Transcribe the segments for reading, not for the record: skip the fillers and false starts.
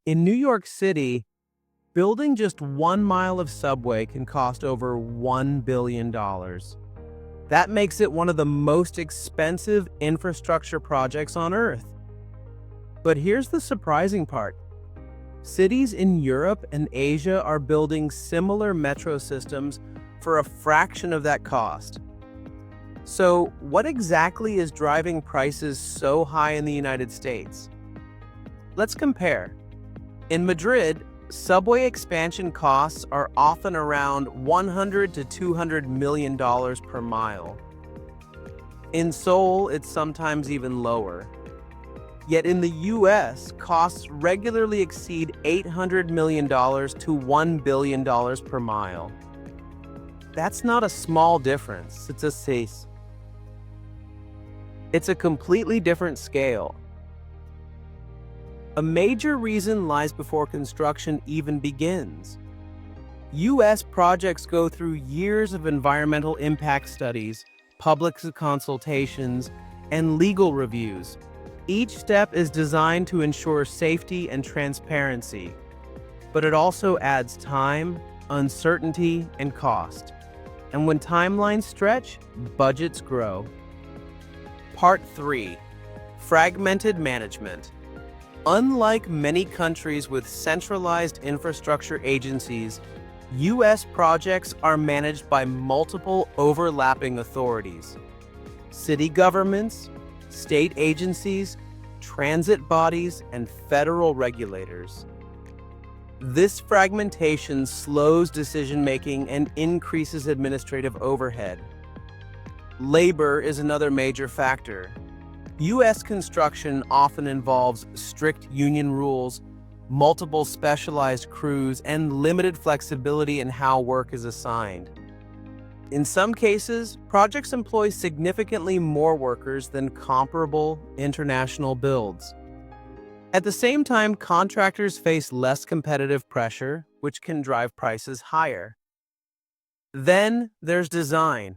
In New York City, building just 1 mile of subway can cost over $1 billion. That makes it one of the most expensive infrastructure projects on Earth. But here's the surprising part. Cities in Europe and Asia are building similar metro systems for a fraction of that cost. So, what exactly is driving prices so high in the United States? Let's compare. In Madrid, subway expansion costs are often around $100 to $200 million per mile. In Seoul, it's sometimes even lower. Yet in the US, costs regularly exceed $800 million to $1 billion per mile. That's not a small difference, it's a completely different scale. A major reason lies before construction even begins. US projects go through years of environmental impact studies, public consultations, and legal reviews. Each step is designed to ensure safety and transparency, but it also adds time, uncertainty, and cost. And when timelines stretch, budgets grow. Part 3. Fragmented management. Unlike many countries with centralized infrastructure agencies, U.S. projects are managed by multiple overlapping authorities: city governments, state agencies, transit bodies, and federal regulators. This fragmentation slows decision-making and increases administrative overhead. Labor is another major factor. U.S. construction often involves strict union rules, multiple specialized crews, and limited flexibility in how work is assigned. In some cases, projects employ significantly more workers than comparable international builds. At the same time, contractors face less competitive pressure, which can drive prices higher. Then there's design.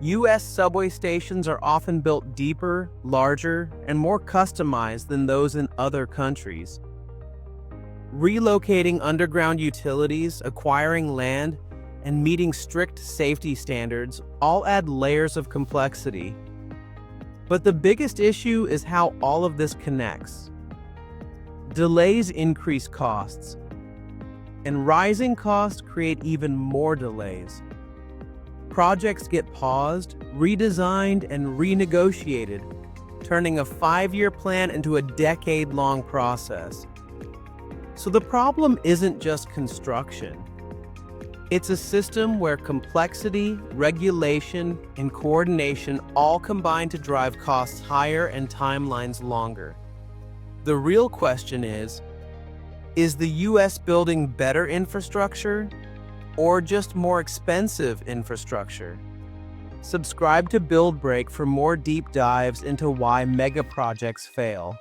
U.S. subway stations are often built deeper, larger, and more customized than those in other countries. Relocating underground utilities, acquiring land, and meeting strict safety standards all add layers of complexity. But the biggest issue is how all of this connects. Delays increase costs, and rising costs create even more delays. Projects get paused, redesigned, and renegotiated, turning a 5-year plan into a decade-long process. So the problem isn't just construction. It's a system where complexity, regulation, and coordination all combine to drive costs higher and timelines longer. The real question is the U.S. building better infrastructure or just more expensive infrastructure? Subscribe to Build Break for more deep dives into why mega projects fail.